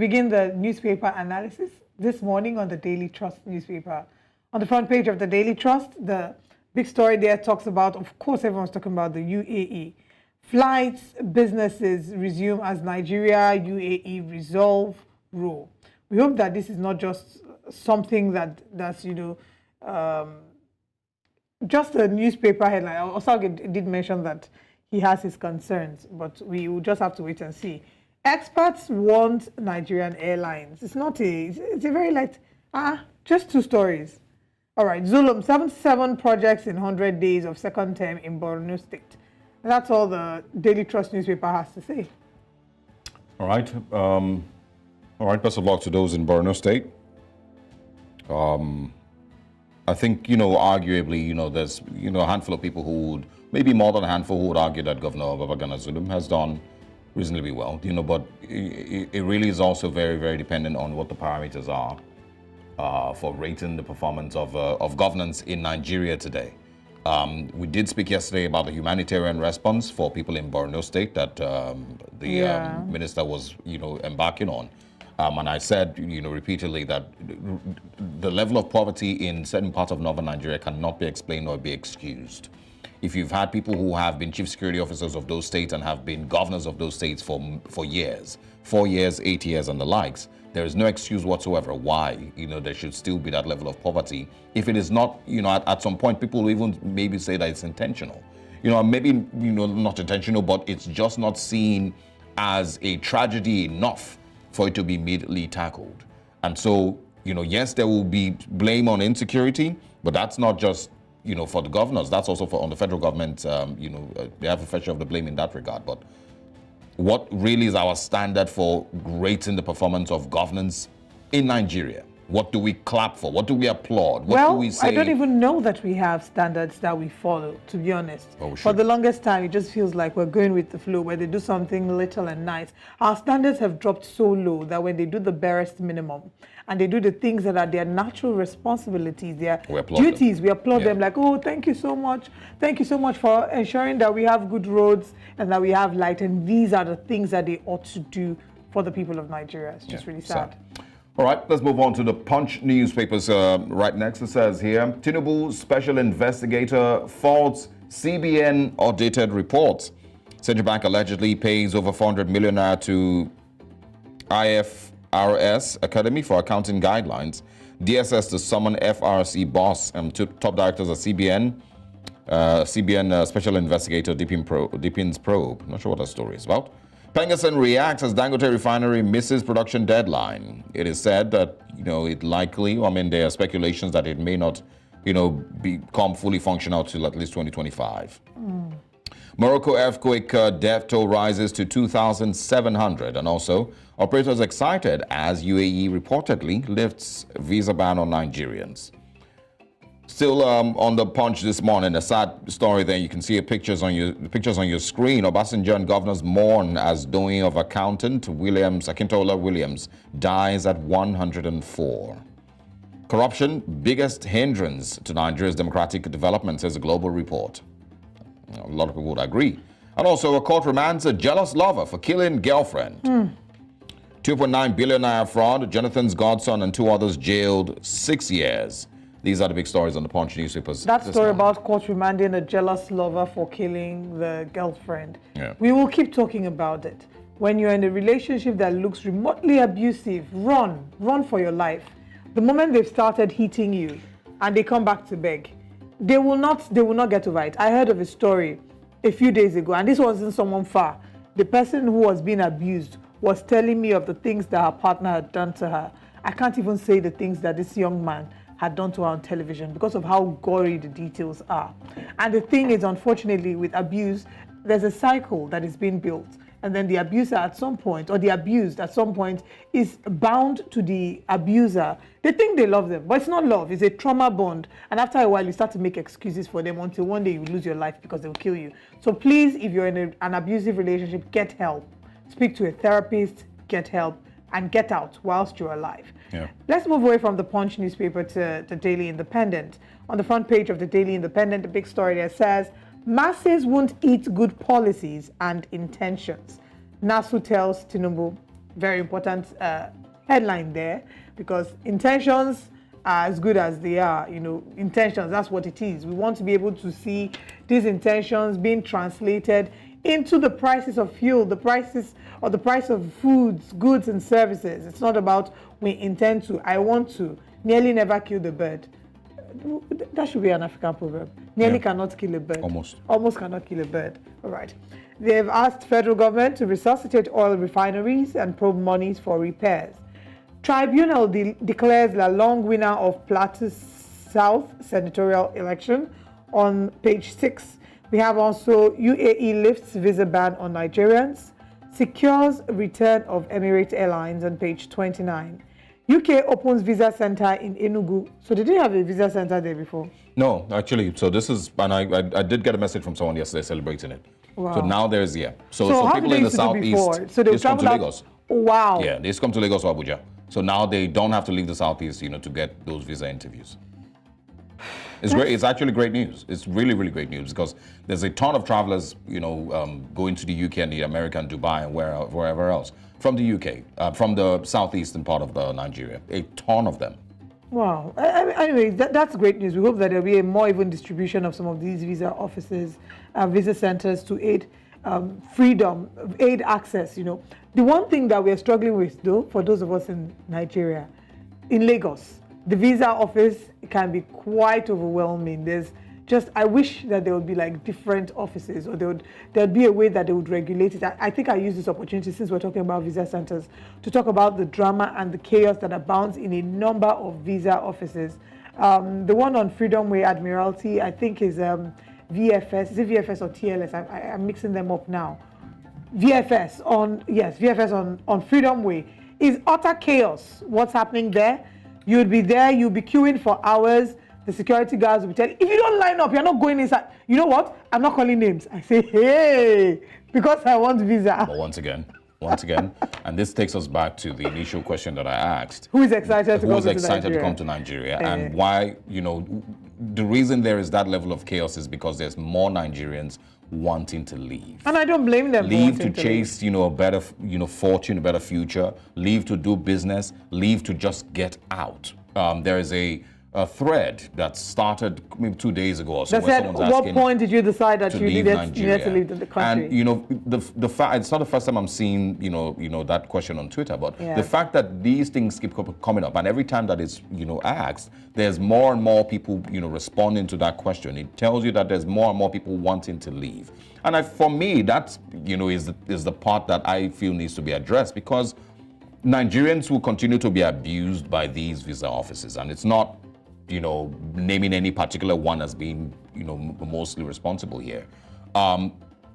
begin the newspaper analysis this morning on the Daily Trust newspaper. On the front page of the Daily Trust, the big story there talks about, of course, everyone's talking about the UAE. Flights, businesses resume as Nigeria, UAE resolve rule. We hope that this is not just something that's just a newspaper headline. Osarogie did mention that he has his concerns, but we will just have to wait and see. Experts want Nigerian airlines. It's a very light, just 2 stories. All right, Zulum, 77 projects in 100 days of second term in Borno State. That's all the Daily Trust newspaper has to say. All right. Best of luck to those in Borno State. I think, arguably, there's, a handful of people who would, maybe more than a handful, who would argue that Governor Babagana Zulum has done reasonably well, but it really is also very, very dependent on what the parameters are for rating the performance of governance in Nigeria today. We did speak yesterday about the humanitarian response for people in Borno State that the minister was, embarking on. And I said, repeatedly that the level of poverty in certain parts of northern Nigeria cannot be explained or be excused. If you've had people who have been chief security officers of those states and have been governors of those states for years, 4 years, 8 years, and the likes, there is no excuse whatsoever why, there should still be that level of poverty. If it is not, at some point, people will even maybe say that it's intentional. Maybe, not intentional, but it's just not seen as a tragedy enough for it to be immediately tackled. And so, yes, there will be blame on insecurity, but that's not just, for the governors. That's also on the federal government. They have a fair share of the blame in that regard. But what really is our standard for rating the performance of governance in Nigeria? What do we clap for? What do we applaud? What do we say? I don't even know that we have standards that we follow, to be honest. For the longest time, it just feels like we're going with the flow, where they do something little and nice. Our standards have dropped so low that when they do the barest minimum and they do the things that are their natural responsibilities, their duties, we applaud them like, oh, thank you so much. Thank you so much for ensuring that we have good roads and that we have light. And these are the things that they ought to do for the people of Nigeria. It's just really sad. All right, let's move on to the Punch newspapers. Right next, it says here, Tinubu special investigator faults CBN audited reports. Central Bank allegedly pays over 400 million naira to IFRS Academy for accounting guidelines. DSS to summon FRC boss and two top directors at CBN. CBN special investigator deepens probe. Not sure what that story is about. Pengerson reacts as Dangote refinery misses production deadline. It is said that, it likely, there are speculations that it may not, become fully functional till at least 2025. Morocco earthquake death toll rises to 2,700. And also, operators excited as UAE reportedly lifts visa ban on Nigerians. Still on the Punch this morning, a sad story there. You can see pictures on your screen. Obasanjo and governors mourn as doing of accountant Akintola Williams dies at 104. Corruption, biggest hindrance to Nigeria's democratic development, says a global report. A lot of people would agree. And also, a court remands a jealous lover for killing girlfriend. 2.9 billion naira fraud. Jonathan's godson and 2 others jailed 6 years. These are the big stories on the Punch newspapers. That story about court remanding a jealous lover for killing the girlfriend. Yeah. We will keep talking about it. When you're in a relationship that looks remotely abusive, run for your life. The moment they've started hitting you and they come back to beg, they will not get over it. I heard of a story a few days ago, and this wasn't someone far. The person who was being abused was telling me of the things that her partner had done to her. I can't even say the things that this young man had done to her on television because of how gory the details are. And the thing is, unfortunately, with abuse, there's a cycle that is being built. And then the abuser at some point, or the abused at some point, is bound to the abuser. They think they love them, but it's not love. It's a trauma bond. And after a while, you start to make excuses for them until one day you lose your life because they'll kill you. So please, if you're in an abusive relationship, get help. Speak to a therapist, get help, and get out whilst you're alive. Yeah. Let's move away from the Punch newspaper to the Daily Independent. On the front page of the Daily Independent, the big story there says, masses won't eat good policies and intentions. Nasu tells Tinubu, very important headline there, because intentions are as good as they are. Intentions, that's what it is. We want to be able to see these intentions being translated into the prices of fuel, the prices or the price of foods, goods and services. It's not about we intend to, I want to. Nearly never kill the bird. That should be an African proverb. Nearly cannot kill a bird. Almost cannot kill a bird. All right. They've asked federal government to resuscitate oil refineries and probe monies for repairs. Tribunal declares La Long winner of Plateau South senatorial election on page 6. We have also UAE lifts visa ban on Nigerians, secures return of Emirates Airlines on page 29. UK opens visa center in Enugu. So did they have a visa center there before? No, actually. So this is, and I did get a message from someone yesterday celebrating it. Wow. So now there's, So how people did they in the used to do southeast, before? So they just come to travel Lagos. Wow. Yeah, they just come to Lagos or Abuja. So now they don't have to leave the southeast, to get those visa interviews. It's great. It's actually great news. It's really, really great news, because there's a ton of travelers, going to the UK and the America and Dubai and wherever else from the UK, from the southeastern part of Nigeria. A ton of them. Wow. Anyway, that's great news. We hope that there'll be a more even distribution of some of these visa offices, visa centers to aid freedom, aid access. The one thing that we're struggling with, though, for those of us in Nigeria, in Lagos, the visa office can be quite overwhelming. I wish that there would be like different offices, or there'd be a way that they would regulate it. I think I use this opportunity, since we're talking about visa centers, to talk about the drama and the chaos that abounds in a number of visa offices. The one on Freedom Way Admiralty, I think, is VFS. Is it VFS or TLS? I'm mixing them up now. VFS on Freedom Way is utter chaos. What's happening there? You'd be there, you'll be queuing for hours. The security guards will be telling, if you don't line up, you're not going inside. You know what? I'm not calling names. I say, hey, because I want visa. But once again, and this takes us back to the initial question that I asked. Who is excited to come to Nigeria? And why, the reason there is that level of chaos is because there's more Nigerians wanting to leave. And I don't blame them. Leave to chase, a better, fortune, a better future. Leave to do business. Leave to just get out. There is a thread that started maybe 2 days ago or so. That said, what point did you decide that you needed to leave the country? And the fact, it's not the first time I'm seeing that question on Twitter, but the fact that these things keep coming up, and every time that it's asked, there's more and more people responding to that question. It tells you that there's more and more people wanting to leave, and for me, that's is the part that I feel needs to be addressed, because Nigerians will continue to be abused by these visa offices, and it's not naming any particular one as being, mostly responsible here. And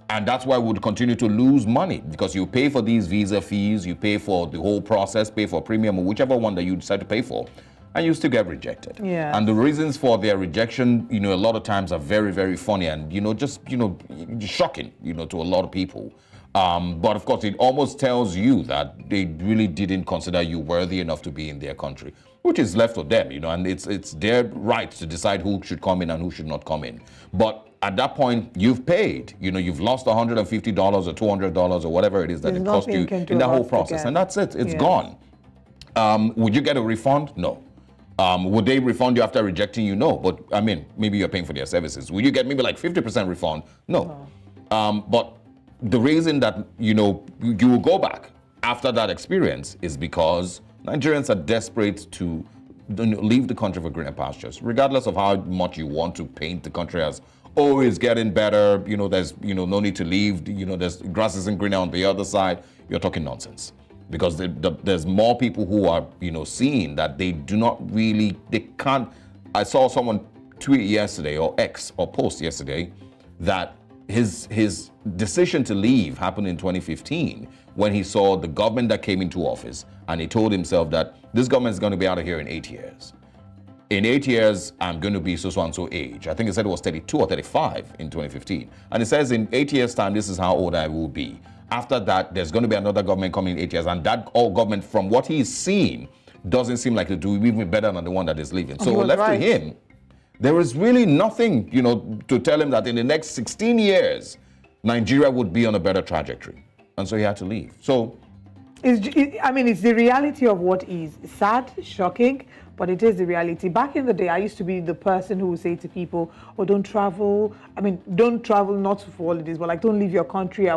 that's why we would continue to lose money, because you pay for these visa fees, you pay for the whole process, pay for premium, or whichever one that you decide to pay for, and you still get rejected. Yeah. And the reasons for their rejection, a lot of times are very, very funny and, just shocking, to a lot of people. But of course, it almost tells you that they really didn't consider you worthy enough to be in their country, which is left with them, and it's their right to decide who should come in and who should not come in. But at that point, you've paid, you've lost $150 or $200 or whatever it is that it cost you in the whole process. And that's it, it's gone. Would you get a refund? No. Would they refund you after rejecting you? No. But I mean, maybe you're paying for their services. Will you get maybe like 50% refund? No. But the reason that, you will go back after that experience is because Nigerians are desperate to leave the country for greener pastures, regardless of how much you want to paint the country as, oh, it's getting better, there's, no need to leave, there's grass isn't greener on the other side. You're talking nonsense. Because there's more people who are, seeing that they can't. I saw someone tweet yesterday, or post yesterday, that his decision to leave happened in 2015 when he saw the government that came into office, and he told himself that this government is going to be out of here in 8 years. In 8 years, I'm going to be so and so age. I think he said it was 32 or 35 in 2015. And it says in 8 years' time, this is how old I will be. After that, there's going to be another government coming in 8 years, and that old government, from what he's seen, doesn't seem like to do even better than the one that is leaving. So left to him, there is really nothing, to tell him that in the next 16 years, Nigeria would be on a better trajectory. And so he had to leave. So I mean, it's the reality of what is. It's sad, shocking, but it is the reality. Back in the day, I used to be the person who would say to people, oh, don't travel. I mean, don't travel, not for holidays, but like, don't leave your country.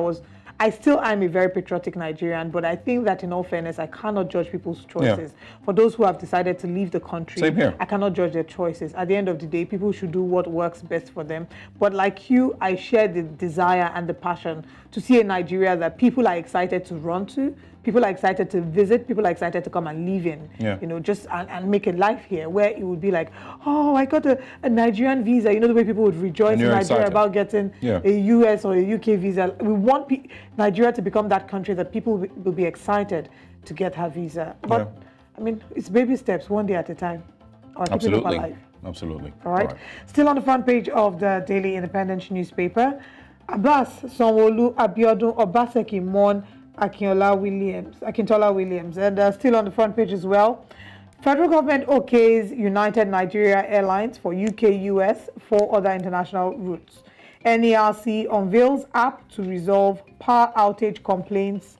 I still am a very patriotic Nigerian, but I think that in all fairness, I cannot judge people's choices. Yeah. For those who have decided to leave the country, same here. I cannot judge their choices. At the end of the day, people should do what works best for them. But like you, I share the desire and the passion to see a Nigeria that people are excited to run to, people are excited to visit, people are excited to come and live in, you know, just and make a life here where it would be like, oh, I got a Nigerian visa. You know, the way people would rejoice in Nigeria about getting a US or a UK visa. We want Nigeria to become that country that people will be excited to get her visa. But I mean, it's baby steps, one day at a time. Absolutely. Absolutely. All right. Still on the front page of the Daily Independent newspaper, Abbas, Sanwo-Olu, Abiodun, Obaseki, Mon, Akintola Williams. And still on the front page as well, federal government okays United Nigeria Airlines for UK, US, 4 other international routes. NERC unveils app to resolve power outage complaints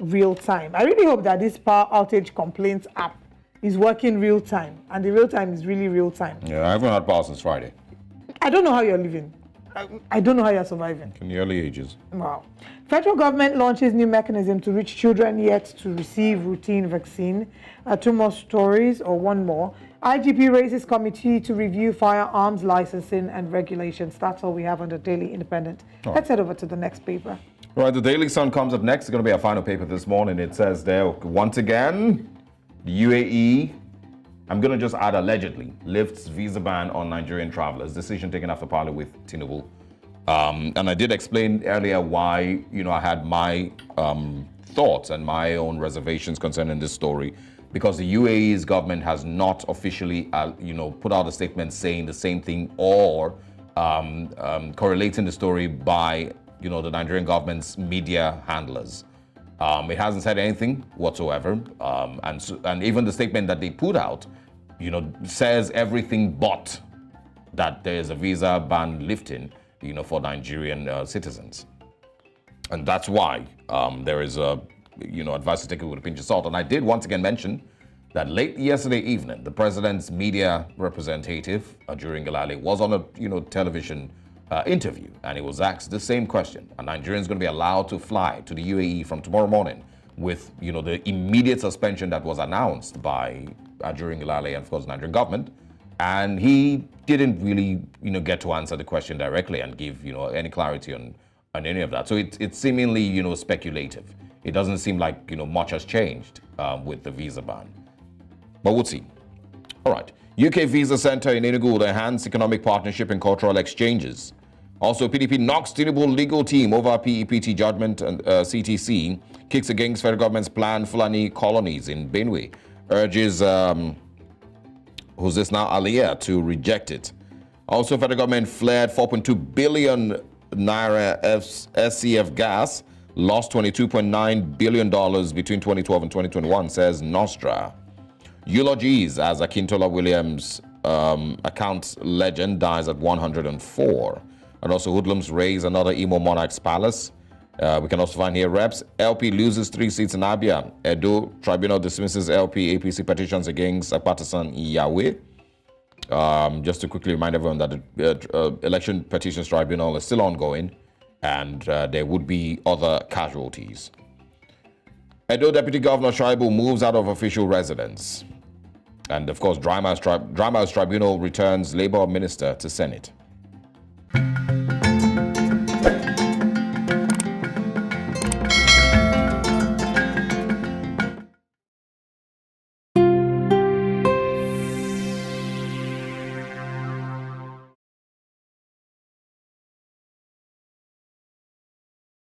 real time. I really hope that this power outage complaints app is working real time, and the real time is really real time. Yeah, I haven't had power since Friday. I don't know how you're living. I don't know how you're surviving. In the early ages. Wow. Federal government launches new mechanism to reach children yet to receive routine vaccine. 2 more stories, or 1 more. IGP raises committee to review firearms licensing and regulations. That's all we have on the Daily Independent. Let's head over to the next paper. Right, the Daily Sun comes up next. It's going to be our final paper this morning. It says there, once again, the UAE, I'm going to just add allegedly, lifts visa ban on Nigerian travelers. Decision taken after parley with Tinubu. And I did explain earlier why, you know, I had my thoughts and my own reservations concerning this story, because the UAE's government has not officially, you know, put out a statement saying the same thing or correlating the story by, you know, the Nigerian government's media handlers. It hasn't said anything whatsoever, and even the statement that they put out, you know, says everything but that there is a visa ban lifting, you know, for Nigerian citizens, and that's why there is a, you know, advice to take it with a pinch of salt. And I did once again mention that late yesterday evening, the president's media representative, Ajurin Galale, was on a, you know, television interview, and he was asked the same question: are Nigerians going to be allowed to fly to the UAE from tomorrow morning with, you know, the immediate suspension that was announced by Ajurin Galale and, of course, the Nigerian government? And he didn't really, you know, get to answer the question directly and give, you know, any clarity on any of that. So it's seemingly, you know, speculative. It doesn't seem like, you know, much has changed with the visa ban. But we'll see. All right. UK Visa Center in Enugu will enhance economic partnership and cultural exchanges. Also, PDP knocks Tinubu legal team over PEPT judgment, and CTC kicks against federal government's planned Fulani colonies in Benue, urges, who's this now, Aliyah, to reject it. Also, federal government flared 4.2 billion naira SCF gas, lost $22.9 billion between 2012 and 2021, says Nostra. Eulogies as Akintola Williams, account legend, dies at 104. And also hoodlums raise another Imo monarch's palace. We can also find here reps. LP loses 3 seats in Abia. Edo Tribunal dismisses LP APC petitions against Akpatasan Yahweh. Just to quickly remind everyone that the Election Petitions Tribunal is still ongoing, and there would be other casualties. Edo Deputy Governor Shaibu moves out of official residence. And of course, Dry Mouth Tribunal returns Labour Minister to Senate.